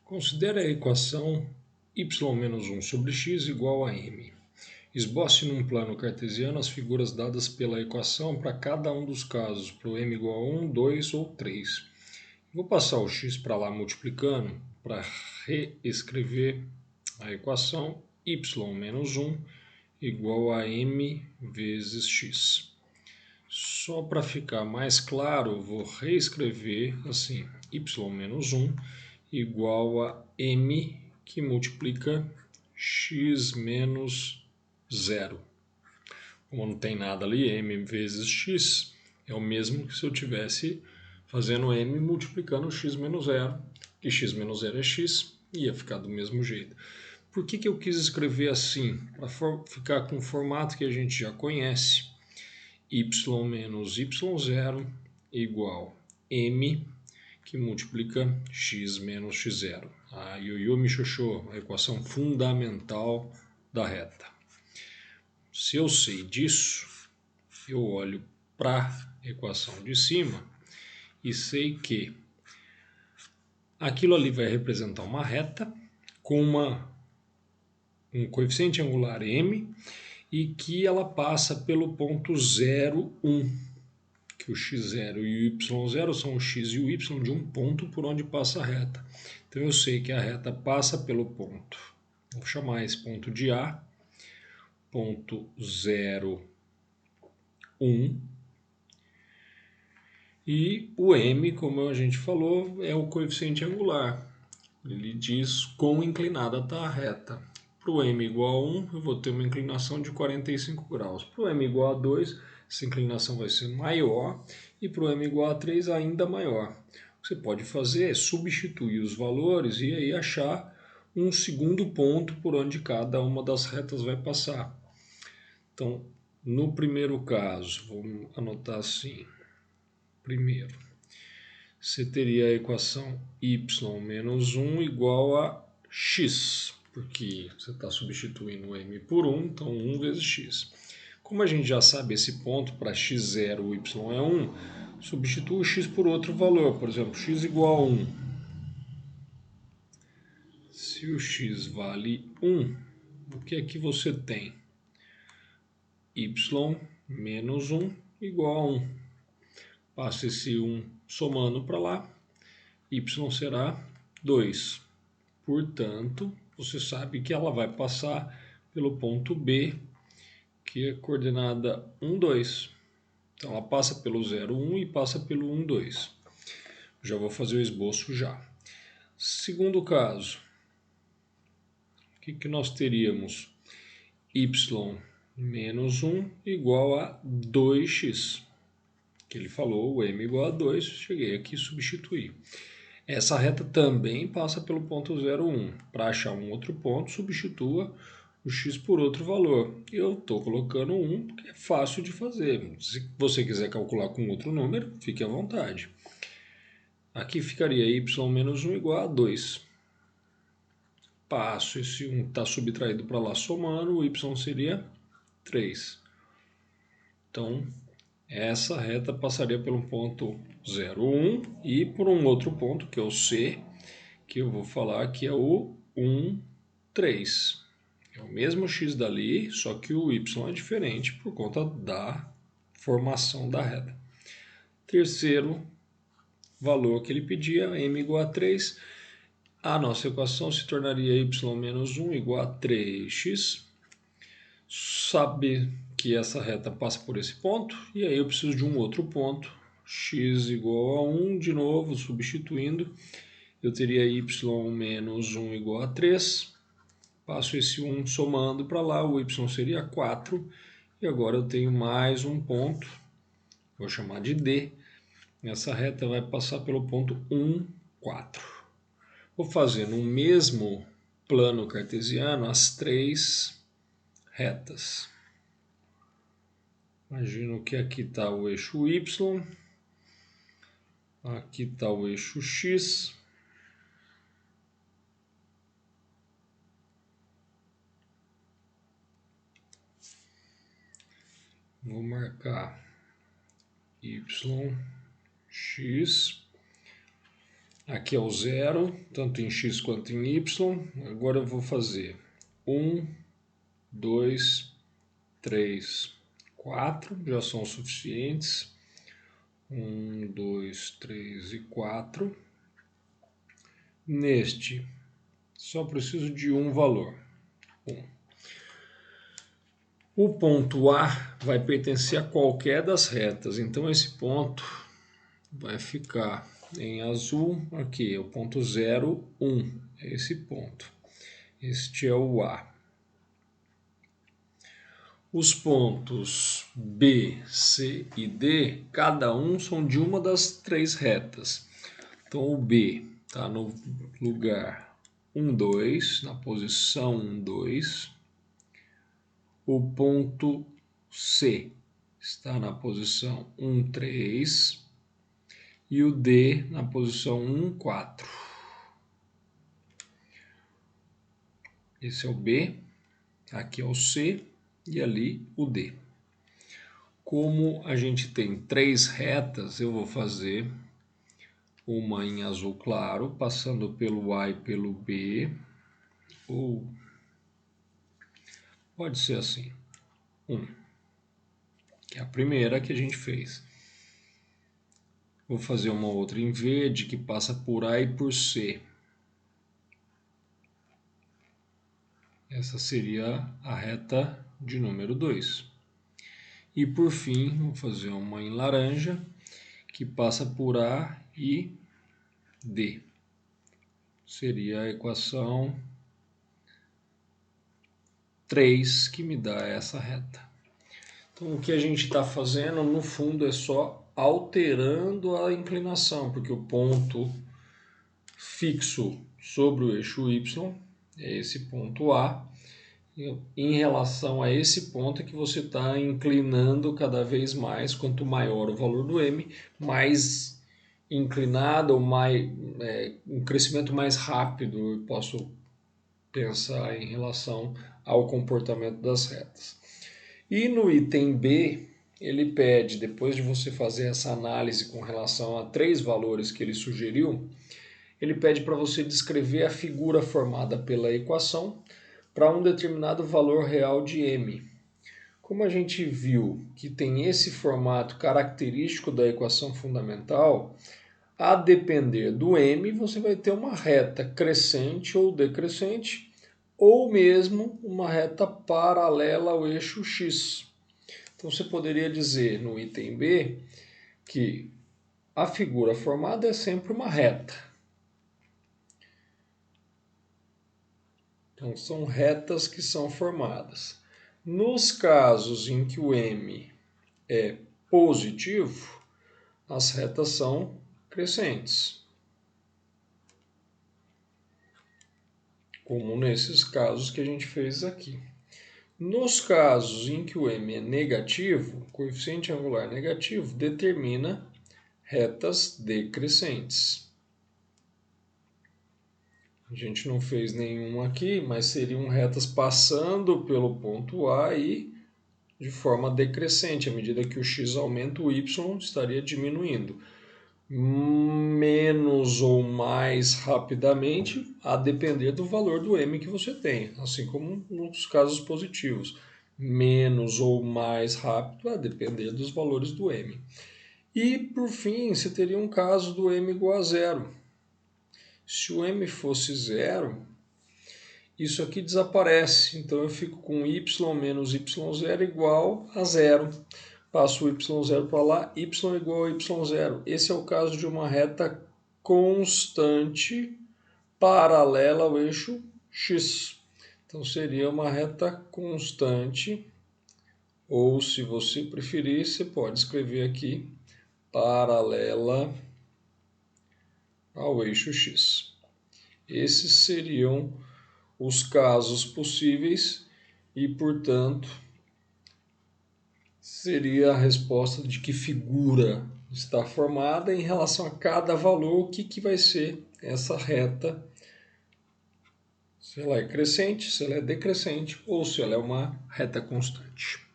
Considere a equação y-1 sobre x igual a m. Esboce num plano cartesiano as figuras dadas pela equação para cada um dos casos, para o m igual a 1, 2 ou 3. Vou passar o x para lá multiplicando para reescrever a equação y-1 igual a m vezes x. Só para ficar mais claro, vou reescrever assim, y-1 igual a m que multiplica x menos 0. Como não tem nada ali, m vezes x é o mesmo que se eu tivesse fazendo m multiplicando x menos 0, que x menos 0 é x, ia ficar do mesmo jeito. Por que eu quis escrever assim? Para ficar com o formato que a gente já conhece. Y menos y0 igual m que multiplica x menos x0. A ioiô michôchô, a equação fundamental da reta. Se eu sei disso, eu olho para a equação de cima e sei que aquilo ali vai representar uma reta com um coeficiente angular m e que ela passa pelo ponto 0, 1. Que o x0 e o y0 são o x e o y de um ponto por onde passa a reta. Então eu sei que a reta passa pelo ponto. Vou chamar esse ponto de A, ponto 0, 1. E o m, como a gente falou, é o coeficiente angular. Ele diz quão inclinada está a reta. Para o m igual a 1, eu vou ter uma inclinação de 45 graus. Para o m igual a 2, essa inclinação vai ser maior. E para o m igual a 3, ainda maior. O que você pode fazer é substituir os valores e aí achar um segundo ponto por onde cada uma das retas vai passar. Então, no primeiro caso, vamos anotar assim. Primeiro, você teria a equação y menos 1 igual a x, porque você está substituindo m por 1, então 1 vezes x. Como a gente já sabe esse ponto, para x0 o y é 1, substitua o x por outro valor, por exemplo, x igual a 1. Se o x vale 1, o que é que você tem? Y menos 1 igual a 1. Passa esse 1 somando para lá, y será 2. Portanto, você sabe que ela vai passar pelo ponto B, que é coordenada 1, 2. Então, ela passa pelo 0, 1 e passa pelo 1, 2. Já vou fazer o esboço já. Segundo caso, o que nós teríamos? Y menos 1 igual a 2x. Que ele falou, o m igual a 2, cheguei aqui e substituí. Essa reta também passa pelo ponto 0, 1. Para achar um outro ponto, substitua o x por outro valor. Eu estou colocando 1, porque é fácil de fazer. Se você quiser calcular com outro número, fique à vontade. Aqui ficaria y menos 1 igual a 2. Passo esse 1 está subtraído para lá somando, o y seria 3. Então, essa reta passaria pelo ponto 0, 1 e por um outro ponto, que é o C, que eu vou falar que é o 1, 3. É o mesmo x dali, só que o y é diferente por conta da formação da reta. Terceiro valor que ele pedia, m igual a 3. A nossa equação se tornaria y menos 1 igual a 3x. Sabe que essa reta passa por esse ponto, e aí eu preciso de um outro ponto, x igual a 1, de novo, substituindo, eu teria y menos 1 igual a 3, passo esse 1 somando para lá, o y seria 4, e agora eu tenho mais um ponto, vou chamar de D, essa reta vai passar pelo ponto 1, 4. Vou fazer no mesmo plano cartesiano as três retas. Imagino que aqui está o eixo y, aqui está o eixo x, vou marcar y, x, Aqui é o zero, tanto em x quanto em y. Agora eu vou fazer 1, 2, 3, 4, já são suficientes. 1, 2, 3 e 4. Neste, só preciso de um valor. 1. O ponto A vai pertencer a qualquer das retas, então esse ponto vai ficar em azul aqui, o ponto 0, 1, é esse ponto. Este é o A. Os pontos B, C e D, cada um são de uma das três retas. Então o B está no lugar 1, 2, na posição 1, 2. O ponto C está na posição 1, 3 e o D na posição 1, 4. Esse é o B, aqui é o C e ali o D. Como a gente tem três retas, eu vou fazer uma em azul claro, passando pelo A e pelo B, ou pode ser assim, 1, que é a primeira que a gente fez. Vou fazer uma outra em verde que passa por A e por C. Essa seria a reta de número 2. E por fim, vou fazer uma em laranja que passa por A e D. Seria a equação 3 que me dá essa reta. Então o que a gente está fazendo no fundo é só alterando a inclinação, porque o ponto fixo sobre o eixo Y é esse ponto A. Em relação a esse ponto é que você está inclinando cada vez mais, quanto maior o valor do M, mais inclinado ou um crescimento mais rápido eu posso pensar em relação ao comportamento das retas. E no item B, ele pede, depois de você fazer essa análise com relação a três valores que ele sugeriu, ele pede para você descrever a figura formada pela equação para um determinado valor real de M. Como a gente viu que tem esse formato característico da equação fundamental, a depender do M, você vai ter uma reta crescente ou decrescente, ou mesmo uma reta paralela ao eixo X. Então você poderia dizer no item B que a figura formada é sempre uma reta. Então são retas que são formadas. Nos casos em que o M é positivo, as retas são crescentes. Como nesses casos que a gente fez aqui. Nos casos em que o M é negativo, o coeficiente angular negativo determina retas decrescentes. A gente não fez nenhum aqui, mas seriam retas passando pelo ponto A e de forma decrescente. À medida que o x aumenta, o y estaria diminuindo. Menos ou mais rapidamente, a depender do valor do m que você tem, assim como nos casos positivos. Menos ou mais rápido, a depender dos valores do m. E, por fim, você teria um caso do m igual a zero. Se o m fosse zero, isso aqui desaparece. Então, eu fico com y menos y0 igual a zero. Passo o y0 para lá, y igual a y0. Esse é o caso de uma reta constante paralela ao eixo x. Então, seria uma reta constante, ou se você preferir, você pode escrever aqui paralela ao eixo x. Esses seriam os casos possíveis e, portanto, seria a resposta de que figura está formada em relação a cada valor, o que vai ser essa reta, se ela é crescente, se ela é decrescente ou se ela é uma reta constante.